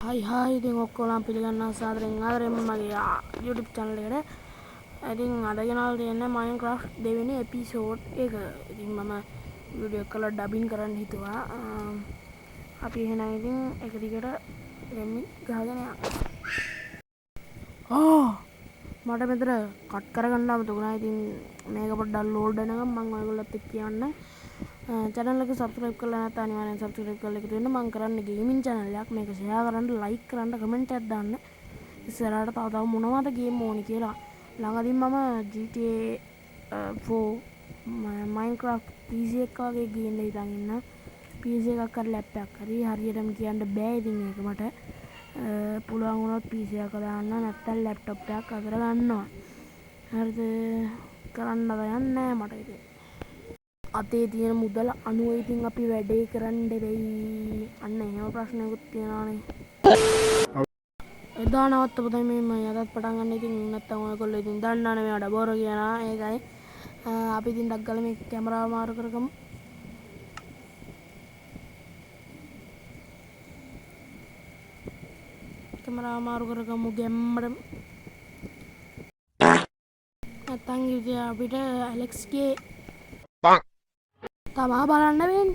Hai ඉතින් ඔක්කොලම පිළිගන්නවා සාදරයෙන් ආදරයෙන් මගේ YouTube channel එකට. ඉතින් අද ගෙනල්ලා තියෙන්නේ Minecraft දෙවෙනි එපිසෝඩ් එක. ඉතින් මම වීඩියෝ එක කරලා ඩබින් කරන්න හිතුවා. අපි එහෙනම් ඉතින් එක දිගට දෙමින් ගහගෙන යමු. මට මෙතන කට් කරගන්න අමතකුණා. ඉතින් මේක පොඩ්ඩක් ලෝඩ් වෙනකම් මම ඔයගොල්ලොත් එක්ක කියන්නම්. channel එක subscribe කරලා නැත්නම් අනිවාර්යෙන් subscribe කරලා එකතු වෙන්න. මම කරන්නේ gaming channel එකක්. මේක share කරන්න, like කරන්න, comment එකක් දාන්න. ඉස්සරහට තව මොනවද game ඕනි කියලා. ළඟදී මම GTA 4 Minecraft PC එක වගේ ගේන්න හිතන් ඉන්නවා. PC එකක් හරි laptop එකක් හරි හරියටම කියන්න බෑ. ඉතින් ඒක මට පුළුවන් වුණොත් PC එකක දාන්න නැත්නම් laptop එකක් අතර ගන්නවා. හරිද? කරන්න දෙයක් මට ඉතින්. අතේ තියෙන මුදල අනුව ඉතින් අපි වැඩේ කරන්න වෙයි. අන්න එහෙම ප්‍රශ්නයක්ත් තියෙනවානේ. එදා නවත්තපු තමයි මම අදත් පටන් ගන්න. ඉතින් නැත්තම් ඔයගොල්ලෝ ඉතින් දන්නවනේ මේවට බොර කියනවා. ඒකයි අපි ඉතින් ඩක් ගාලා මේ කැමරාව මාරු කරගමු. කැමරාව මාරු කරගමු ගැම්මඩම. නැත්තම් ඉතින් අපිට ඇලෙක්ස්ගේ තමා බලන්න වෙන්නේ.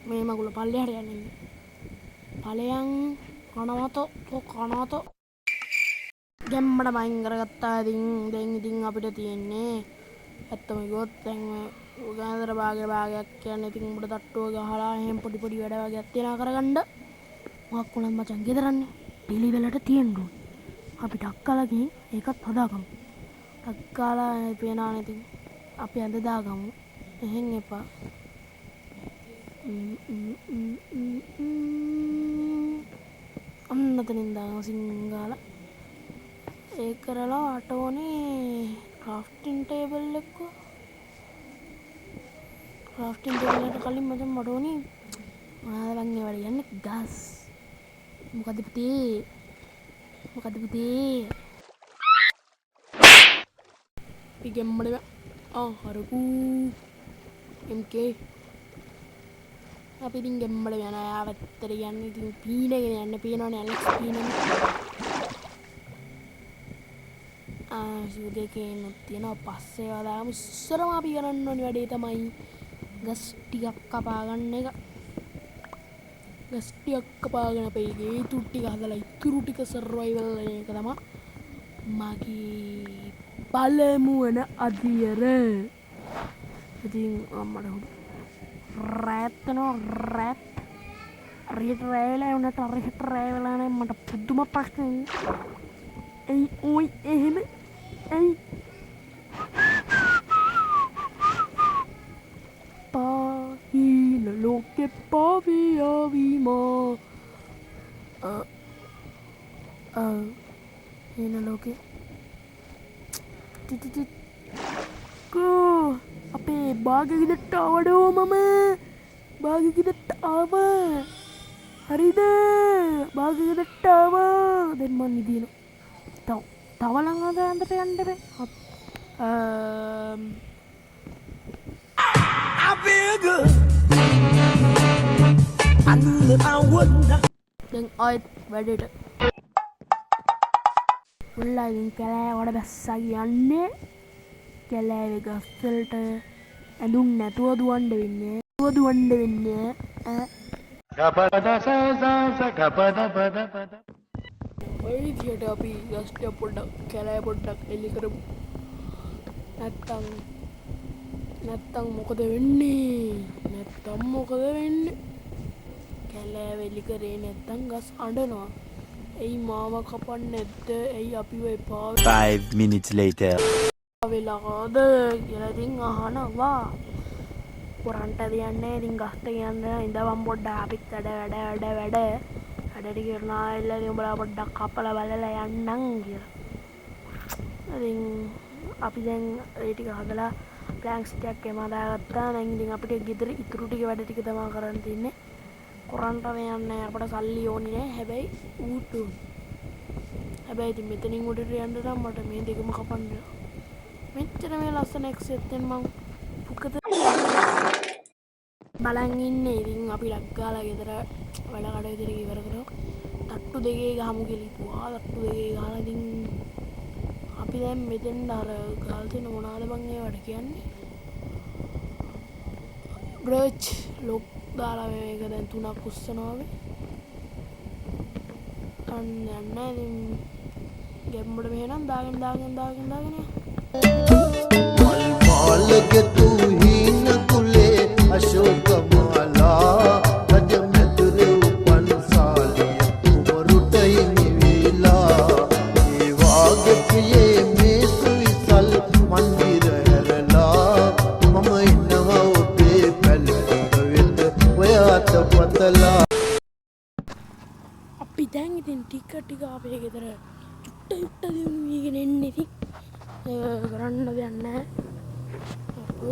මේ මගුල පල්ලෙහාට යන්නේ. ඵලයන් කනවත ගැම්මඩ මයින් කරගත්තා. දැන් ඉතින් අපිට තියෙන්නේ ඇත්තම කිව්වොත් දැන් උගාන්දර භාගයක් කියන්නේ ඉතින් උඹට තට්ටුව ගහලා එහෙම පොඩි වැඩ වගේක් තියනවා කරගන්න. මොකක් වුණත් මචං ගෙදරන්නේ පිළිවෙලට තියෙන්න ඕන. අපි ඩක්කලා ගිහින් ඒකත් හදාගමු. ඩක්කාලා පේනානේ ඉතින් අපි අද දාගමු. එහෙන් එපා. අන්න තනින් දාගමු සිංගාලා. ඒක කරලා අට ඕනේ ක්‍රාෆ්ටින් ටේබල් එක. ක්‍රාෆ්ටින් ටේබල් එකට කලින් මචං මට ඕනේ මොනවද මං ඒ වැඩ යන්නේ ගස්. මොකද පුතේ? අපි ගෙම්මඩ හරකු MK අපි ඉතින් ගෙම්මඩ යන ආවත්තට යන්නේ. ඉතින් පීනගෙන යන්න පේනවනේ ඇලෙක්ස් පීනන. සූදේ කේනුත් තියෙනවා. පස්සේ වදාම ඉස්සරම අපි කරන්න ඕනි වැඩේ තමයි ගස් ටිකක් කපා ගන්න එක. ගස් ටිකක් කපාගෙන අපේ ගේ ඉතුරු ටික හදලා ඉතුරු ටික සර්වයිවල් වෙන එක තමයි මගේ පළමුවන අදියර. ඉතින් අම්මට රැත් හරියට රෑ වෙලා වුණාට හරියට රෑ වෙලා නැහැ. මට පුදුම ප්‍රශ්නයක්. ඇයි ඔයි එහෙම? ඇයි? පාහින ලෝකෙ පාවියාවිමා. හීන ලෝකෙ අපේ භාග්‍යගිදට ආවඩෝ මම. භාග්‍යගිදට ආවා. හරිද? භාග්‍යගිදට ආවා. දැන් මන් නිදින. තව ළඟට යන්න බෑ. I feel good. I knew that I would not. දැන් ආයෙත් වැඩේට. උල්ලාගෙන් කැලෑවට බැස්සා කියන්නේ. කැලෑවේ ගස් වලට ඇඳුම් නැතුව දුවන්න වෙන්නේ. ඔය විදියට අපි ගස් ටික පොඩ්ඩක් කැලෑ පොඩ්ඩක් එලි කරමු. නැත්තම් මොකද වෙන්නේ? කැලෑ වෙලි කරේ නැත්තම් ගස් අඬනවා. එයි මාව කපන්නේ නැද්ද? එයි අපිව එපා 5 minutes later වෙලාද කියලා ඉතින් අහනවා. කොරන්ට දියන්නේ ඉතින් ගස්ට කියන්නේ ඉඳවන් පොඩ්ඩක් අපිත් වැඩ ටික කරනවා. එල්ල ඉතින් උඹලා පොඩ්ඩක් කපලා බලලා යන්නම් කියලා. ඉතින් අපි දැන් ඒ ටික හදලා ප්ලෑන්ක්ස් ටිකක් එම හදාගත්තා. දැන් ඉතින් අපිට ගෙදර ඉතුරු ටික වැඩ ටික තමයි කරන්න තියෙන්නේ. කොරන්ට යන්නේ අපට සල්ලි ඕනේ නෑ. හැබැයි ඌට හැබැයි ඉතින් මෙතනින් උඩට යන්න නම් මට මේ දෙකම කපන්න. මෙච්චර මේ ලස්සන එක්සෙට් එකෙන් මං පුකද බලන් ඉන්නේ. ඉතින් අපි ලක්ගාලා ගෙදර වැඩ කටයුතු ටික ඉවර කරලා තට්ටු දෙකේ ගහමු කියලා හිතුවා. තට්ටු දෙකේ ගහලා ඉතින් අපි දැන් මෙතෙන් අර ගාල් තියෙන මොනවාද බං ඒවට කියන්නේ? බ්‍රච් ලොක් දාලා මේක දැන් 3ක් උස්සනවා අපි. අන්න යන්න ඉතින් ගැම්මඩ මෙහෙනම් දාගෙන යන්න. मालगे तू हीन तुले अशोक माला गज मेतरे उपन सालिय उमरुटई निवीला ये वाग प्रिये में सुइसल मंदिर हरला मम इन्नवा उबे पलक वेत वयात पतला අපි දැන් ඉතින් ටික අපේ ගෙදර චුට්ට දියුණු වීගෙන එන්නේ. ඉතින් කරන්න දෙයක් නැහැ.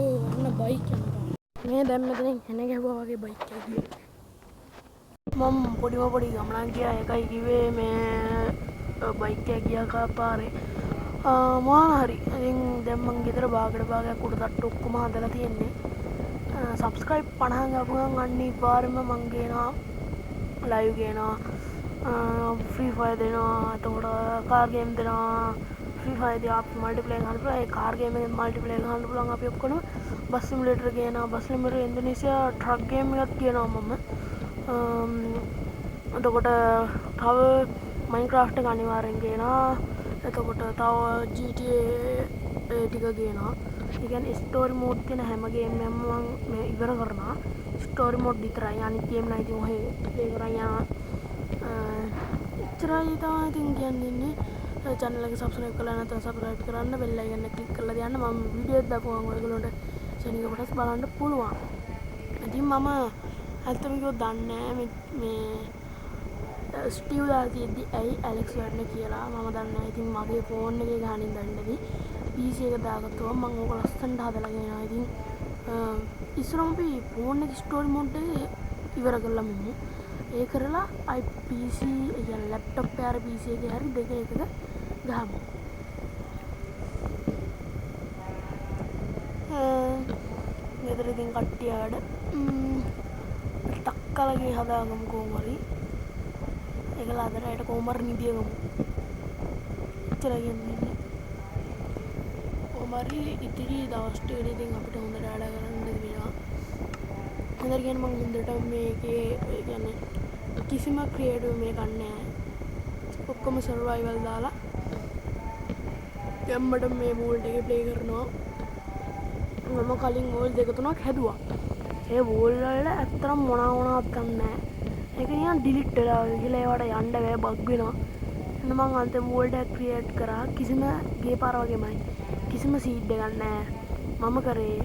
ඔන්න බයික් යනවා. මේ දැන් මෙතනින් එන ගැහුවා වගේ බයික් එක ගියා. මම පොඩි ගමනක් ගියා. ඒකයි කිව්වේ මේ බයික් එක ගියා කාපාරේ. මොනවා හරි. ඉතින් දැන් මං ගෙදර භාගයක් උඩ තට්ටු ඔක්කොම හදලා තියෙන්නේ. සබ්ස්ක්‍රයිබ් 50 ගාපු ගමන් අනිවාර්යයෙන්ම මං ගේනවා ලයිව් ගේනවා. ෆ්‍රී ෆයර් දෙනවා. එතකොට කාර් ගේම් දෙනවා. ෆ්‍රී ෆයර් දී අපි මල්ටිප්ලේයර් ගන්න පුළුවන්. ඒ කාර් ගේම් එකෙන් මල්ටිප්ලේයර් ගන්න පුළුවන් අපි ඔක්කොම. Bus සිමුලේටර් ගේනවා. Bus සිමුලේටර් Indonesia truck game එකක් කියනවා මම. එතකොට තව මයින්ක්‍රාෆ්ට් එක අනිවාර්යෙන් ගේනවා. එතකොට තව GTA ටික ගේනවා. ඒ කියන්නේ ස්ටෝරි මෝඩ් තියෙන හැම ගේම් එකක්ම මම මේ ඉවර කරනවා. ස්ටෝරි මෝඩ් විතරයි. අනිත් ගේම් නම් ඉතින් ඔහේ ප්ලේ කරන් යනවා. එච්චරයි තමයි ඉතින් කියන්නේ. channel එක subscribe කරලා නැත්නම් subscribe කරන්න, bell icon එක click කරලා තියන්න. මම වීඩියෝ දාපුවම ඔයගොල්ලන්ට ශනික කොටස් බලන්න පුළුවන්. ඉතින් මම ඇත්තටම කිව්වොත් දන්නේ මේ ස්ටිව් දාලා තියෙද්දි ඇයි ඇලෙක්ස් වර්ණ කියලා මම දන්නේ නැහැ. ඉතින් මගේ ෆෝන් එකේ ගහනින් දැන්නදී PC එක දාගත්තුම මම ඕක ලස්සනට හදලා ගෙනවා. ඉතින් ඉස්සරම අපි ෆෝන් එකේ ස්ටෝරි මෝඩ් එක ඉවර කරලා මෙන්න ඒ කරලා අයි PC يعني ලැප්ටොප් එකේ හරි PC එකේ හරි දෙක එකක ගහමු. ගෙදර ඉතින් කට්ටිය ආඩ ටක්කලගේ හදාගමු කොහොම හරි. ඒකලා අදට කොහොම හරි නිදිය ගමු. එච්චරයි කියන්නේ. කොහොම හරි ඉතිරි දවස් ටික ඉතින් අපිට හොඳට වැඩ කරන්න වෙනවා. හොඳට කියන්නේ මම හොඳට මේකේ ඒ කියන්නේ කිසිම ක්‍රියේටිව් මේකක් නැහැ. ඔක්කොම සර්වයිවල් දාලා ගැම්මඩ මේ වෝල්ඩ් එකේ ප්ලේ කරනවා. මම කලින් වෝල් දෙක තුනක් හැදුවා. ඒ වෝල් වල ඇත්තටම මොනවත් නැහැ. ඒක නිකන් ඩිලීට් වෙලා ගිහලා ඒවට යන්න බෑ බග් වෙනවා. එන්න මම අන්තිම වෝල්ඩ් එක ක්‍රියේට් කරා. කිසිම ගේ පාර වගේමයි. කිසිම සීඩ් එකක් නැහැ. මම කරේ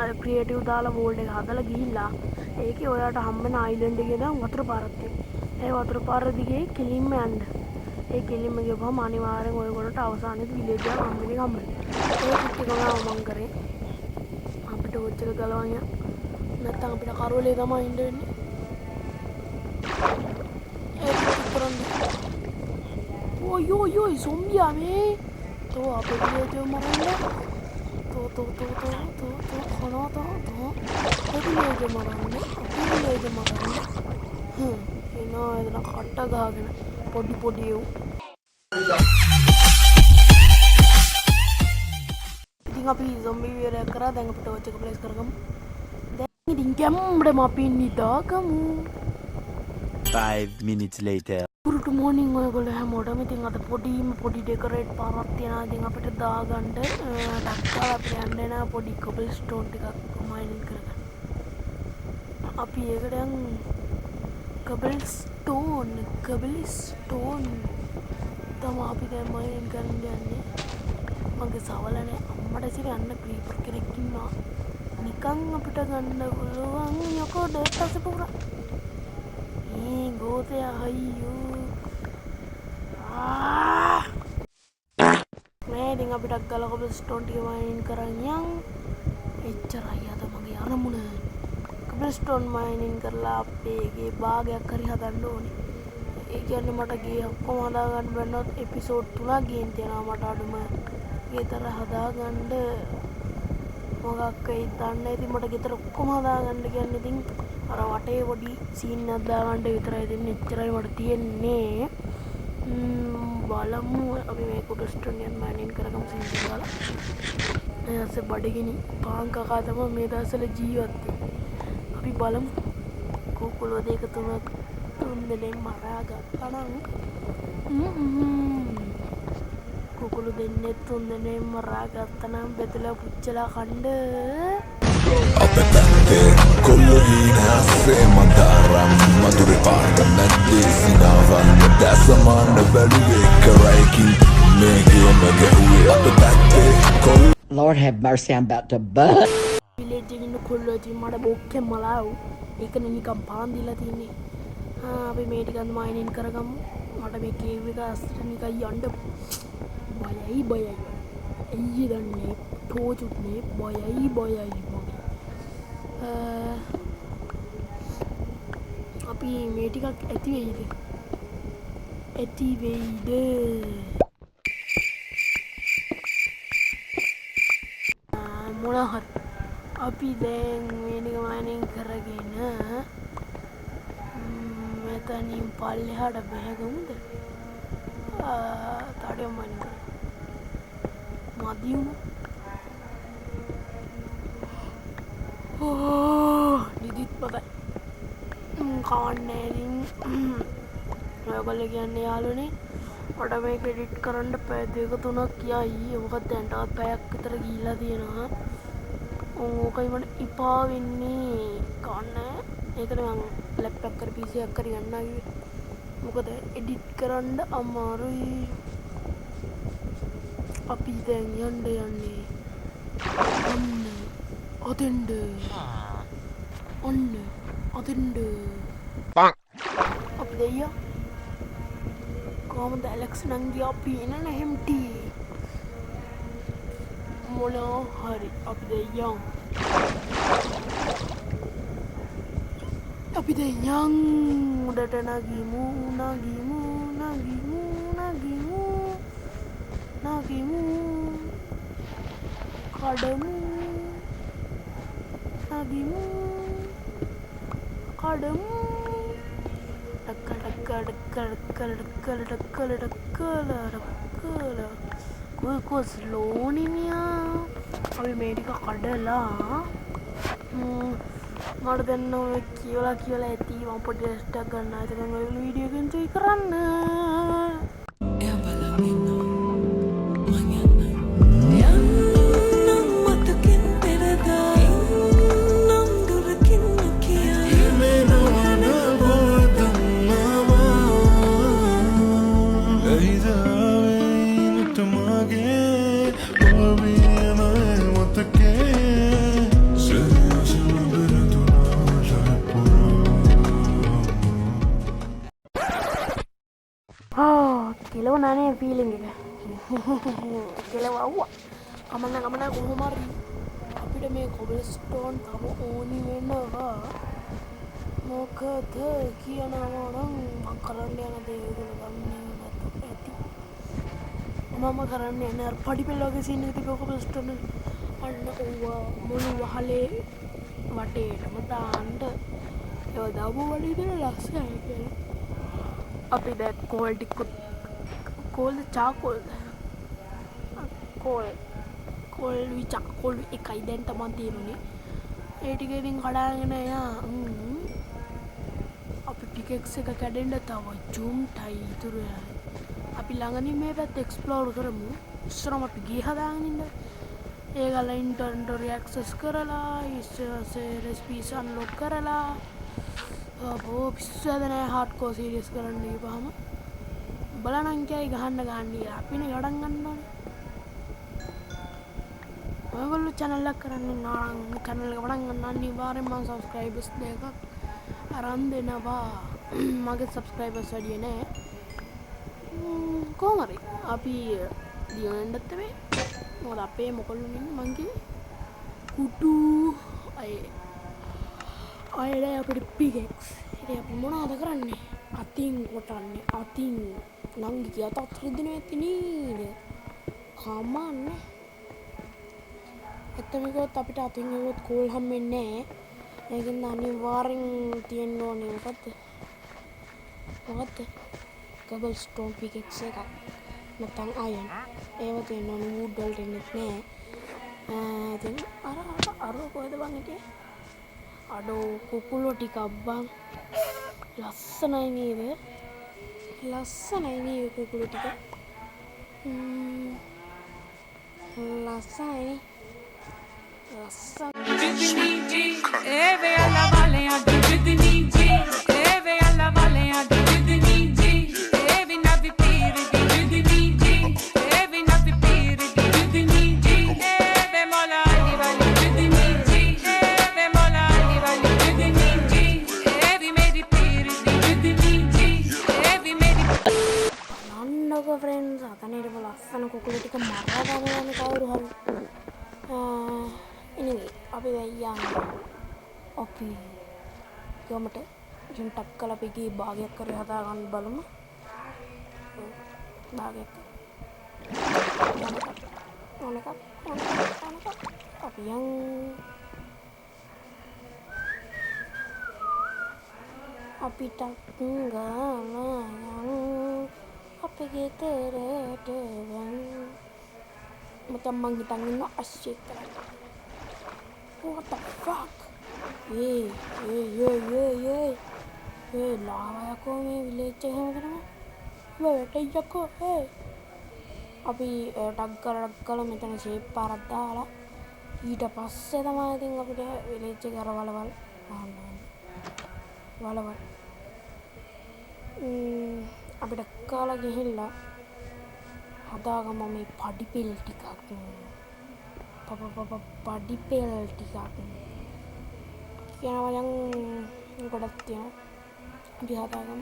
අර ක්‍රියේටිව් දාලා වෝල්ඩ් එක හදලා ගිහිල්ලා ඒකේ ඔයාට හම්බෙන අයිලන්ඩ් එකේ දැන් වතුර පාරක් තියෙනවා. ඒ වතුර පාර දිගේ කෙලින්ම යන්න. ඒ කෙලින්ම ගියපුවම අනිවාර්යෙන් ඔයගොල්ලන්ට අවසානයේ විලේජ් එක හම්බෙන්නේ. ඒක ටිකම මම කරේ. අපිට ඔච්චර ගලවන්න නැත්තම් අපිට කරවලේ තමයි ඉන්න වෙන්නේ. ඒක කරන්නේ. ඔයෝ සොම්බියා මේ. තෝ අපේ විලේජ් එක මරන්නේ. තෝ කොනවා තෝ විලේජ් එක මරන්නේ. විලේජ් එක මරන්නේ. එනවා එතන කට ගහගෙන පොඩි ඒව. ඉතින් අපි zombie වීරයක් කරා. දැන් අපිට ඔච්චර ප්ලේස් කරගමු. දැන් ඉතින් ගැම්මඩම අපි නිදාගමු. 5 minutes later. Good morning ඔයගොල්ලෝ හැමෝටම. ඉතින් අද පොඩි ඩෙකොරේට් පාරක් තියෙනවා. ඉතින් අපිට දාගන්න ඩක්කා අපිට යන්න එන පොඩි කොබල් ස්ටෝන් ටිකක් මයිනින් කරගන්න. අපි ඒකට යන් කොබල් ස්ටෝන් තමයි අපි දැන් මයිනින් කරන්න යන්නේ. මගේ සවලනේ අම්මට ඉතින් යන්න ක්‍රීපර් කෙනෙක් ඉන්නවා. නිකන් අපිට ගන්න පුළුවන් යකෝ ඩේටා සපුරා. ගෝතය අයියෝ මේ ඉතින් අපිට ගල කොබල් ස්ටෝන් ටික මයිනින් කරන් යන්. එච්චරයි අද මගේ අරමුණ. කොබල් ස්ටෝන් මයිනින් කරලා අපේ ගේ භාගයක් හරි හදන්න ඕනේ. ඒ කියන්නේ මට ගේ ඔක්කොම හදා ගන්න බැන්නොත් එපිසෝඩ් 3ක් ගේන් තියනවා. මට අඩුම ගේතර හදා ගන්න මොකක් වෙයිද දන්නේ. ඉතින් මට ගෙදර ඔක්කොම හදාගන්න කියන්නේ ඉතින් අර වටේ පොඩි සීන් එකක් දාගන්න විතරයි දෙන්නේ. එච්චරයි මට තියෙන්නේ. බලමු අපි මේ කුඩස්ටෝනියන් මෑනින් කරගමු සීන් එක දාලා. ඊට බඩගිනි පාන් කකා තමයි මේ දවස්වල ජීවත් වෙන්නේ. අපි බලමු කුකුලෝ දෙක තුනක් තුන් දෙනෙක් මරා ගත්තා නම් කුකුළු දෙන්නේ තුන් දෙනෙක් මරා ගත්තා නම් බෙදලා පුච්චලා කණ්ඩ අපතන්තේ කොල්ලොගීන ඇස්සේ මන්දාරම් මදුරේ පාට නැද්දේ සිනාවන් දැසමාන්න බැලුවේ කරයිකින් මේ ගේම ගැහුවේ අපතන්තේ කොල් Lord have mercy, I'm about to bust. Village එකේ ඉන්න කොල්ලෝ ඉතින් මට බොක්කේ මලාව්. ඒකනේ නිකන් පාන් දීලා තින්නේ. අපි මේ ටික මයිනින් කරගමු. මට මේ කේව් එක අස්සට නිකන් යන්න බයයි. අයියේ දන්නේ ටෝචුත්නේ බයයි මගේ. අපි මේ ටිකක් ඇති වෙයිද? මොනහරි අපි දැන් මේ ටික මයිනින් කරගෙන මෙතනින් පල්ලෙහාට බහගමුද? තාඩියක් මයිනින් කරමු. මදි වුණා. නිදිත් පතයි. කවන්නේ ඉතින් ඔයගොල්ලෝ කියන්නේ යාළුවනේ මට මේක එඩිට් කරන්න පැය දෙක තුනක් කියයි. මොකද දැන් තවත් පැයක් විතර ගිහිල්ලා තියෙනවා. ඕකයි මට ඉපා වෙන්නේ. කවන්නේ ඒකනේ මම ලැප්ටොප් කර PC එකක් කර ගන්නවා කිව්වේ. මොකද එඩිට් කරන්න අමාරුයි. අපි දැන් යන්නේ ඔතෙන්ද අපි දෙයියා කොහමද ඇලෙක්ස් නංගි අපි එන නැහෙම්ටි මොනවා හරි අපි දෙයියන් උඩට නගිමු කඩමු කො ස්ලෝනේ මියා අපි මේ ටික කඩලා මට දැන් ඔය කියලා ඇති මම පොඩි රෙස්ට් එකක් ගන්නවා. එතකන් ඔයගොල්ලෝ වීඩියෝ එක එන්ජොයි කරන්න. කෙලව නනේ ෆීලිං එක. කෙලව අවුවා. කමන්න කොහොම හරි අපිට මේ කොබල්ස්ටෝන් තව ඕනි වෙනවා. මොකද කියනවා නම් මම කරන්න යන දේ ඒගොල්ලෝ දන්නේ නැත්නම් ඇති. මම කරන්නේ නෑ පඩිපෙළ වගේ සීන් එක තිබ්බ කොබල්ස්ටෝන් අන්න ඕවා මුළු වහලේ වටේටම දාන්න ඒවා දාපු වලේ ඉතින් ලස්සනයි කියලා. අපි දැන් කෝල් ටිකුත් කෝල්ද චාකෝල්ද කෝල් විචාකෝල් එකයි දැන් තමයි තියෙන්නේ. ඒ ටික ඉතින් කඩාගෙන යා අපි පිකෙක්ස් එක කැඩෙන්න තව ජූම් ටයි ඉතුරු වෙලා. අපි ළඟදී මේ පැත්ත එක්ස්ප්ලෝර් කරමු. ඉස්සරම අපි ගිහ හදාගෙන ඉන්න. ඒගොල්ලෝ ඉන්ටර්නට් ඇක්සස් කරලා ඉස්සරසේ රෙසිපීස් අන්ලොක් කරලා අපෝ පිස්සුවද නෑ හાર્ඩ්කෝර් සීරීස් කරන්න ගිහපහම බලන්න කියයි ගහන්න අපිනේ ගඩන් ගන්න ඕනේ. ඔයගොල්ලෝ channel එක කරන්නේ නම් channel එක පටන් ගන්න අනිවාර්යෙන්ම subscribers දෙකක් අරන් දෙනවා. මගේ subscribers වැඩි නෑ. කොහොම හරි අපි දියවෙන්නත් මේ මොකද අපේ මොකල්ලු ඉන්නේ මං කිව්වේ කුටු අය අපිට පිකෙක්ස් ඉතින් අපි මොනවද කරන්නේ? අතින් කොටන්නේ අතින් නංගි කියතත් රිදෙනවා ඇති නේද? කමන්නේ ඇත්තම කිව්වොත් අපිට අතින් ගියොත් කෝල් හම්බෙන්නේ නැහැ. ඒකෙන් අනිවාර්යෙන් තියෙන්න ඕනේ මොකද්ද? කබල් ස්ටෝන් පිකෙක්ස් එකක්. නැත්නම් අයන්. ඒව තියෙන්න ඕනේ වුඩ් වලට එන්නෙත් නැහැ. ඉතින් අර කොහෙද බං හිටියේ? අඩෝ කුකුළු ටිකක් බං. ලස්සනයි නේද? ලස්සනයි නේද කුකුළු ටික? ලස්සනයි. ලස්සන. ఫ్రెండ్స్ అతనే లස්සන කුකුළු ටික මරා ගන්න කවුරු හරි anyway අපි දැන් අපි යමුට ඉතින් ටක් කළා අපි කී භාගයක් කරේ හදා ගන්න බලමු භාගයක් ඕනක අපි යන් අපි ටක් ගාලා අපි ගෙදරට වන් macam mang hitang nak asyik kan. What the fuck? Lawa aku me village එක හැම කරම. වැටෙයි යකෝ අපි ටග් කරලා මෙතන ෂේප් පාරක් දාලා ඊට පස්සේ තමයි ඉතින් අපිට විලේජ් එක අර වලවල් අපිට කාලා ගිහිල්ලා හදාගම මේ පඩිපෙල් ටිකක් පඩිපෙල් ටිකක් කියනවා යන් ගොඩක් තියෙනවා අපි හදාගම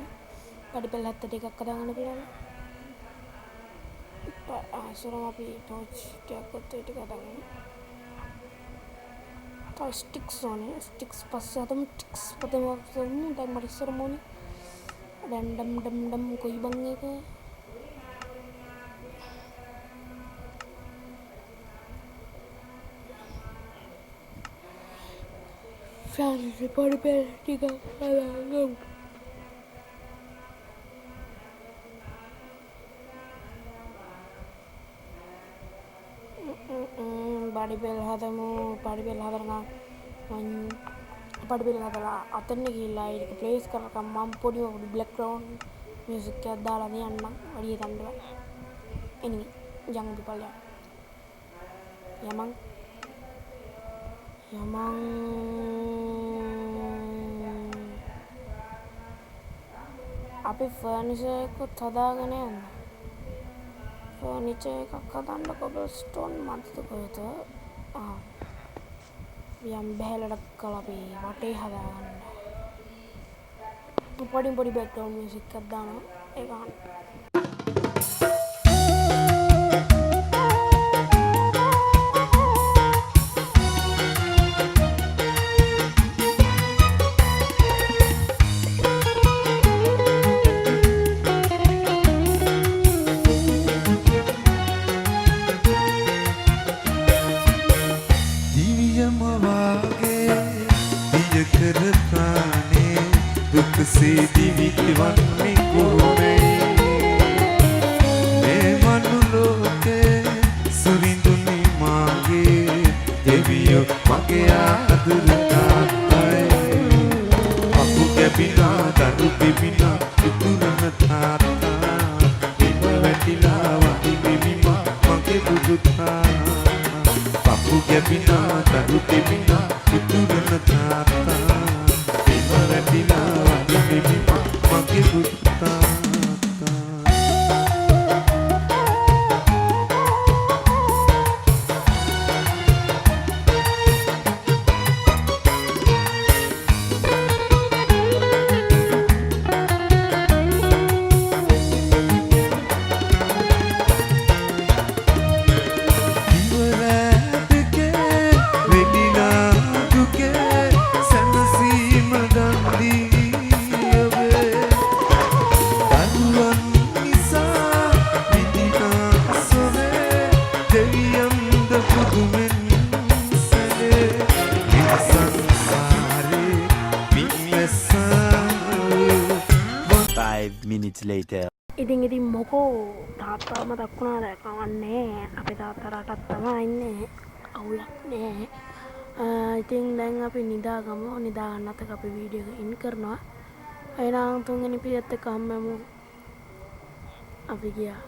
පඩිපෙල් 70 ටිකක් හදාගන්න පිළිවෙල ආසරම අපි ටෝච් ටිකක් ටික හදාගන්න තව ස්ටික්ස් ඕනේ ස්ටික්ස් පස්සේ හදමු ස්ටික්ස් පදම දැන් මට ඉස්සරම ඕනේ Dam koy bang එක family පොඩිපෙල් ටික හදාගමු පඩිපෙල් හදලා පඩිපෙල් හදලා අතන ගිහිල්ලා ඒක ප්ලේස් කරලා මම පොඩි බෑග්ග්‍රවුන්ඩ් මියුසික් එකක් දාලා යන්නම් වැඩි තණ්ඩව anyway යන් දීපල්ලා යමන් අපි ෆර්නිචර් එකක් හදාගෙන යන්න ෆර්නිචර් එකක් හදන්න කොබල්ස්ටෝන් මන්ද කොහෙද යම් බැලලක් කළා අපි වටේ හදාගන්න පොඩි බෑග්ග්‍රවුන්ඩ් මියුසික් එකක් දානවා ඒක අහන්න Vedina 5 minutes later. ඉතින් මොකෝ තාත්තා මතක් වුණාද කවන්නේ අපේ තාත්තා රටත් තමයි ඉන්නේ අවුලක් නෑ ඉතින් දැන් අපි නිදාගමු නිදාගන්නත් එක්ක අපි වීඩියෝ එක ඉන් කරනවා එහෙනම් තුන්වෙනි පිරියත් එක්ක හම්බෙමු අපි ගියා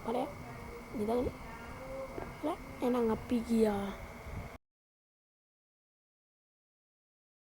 බලය නිදාගන්න එහෙනම් අපි ගියා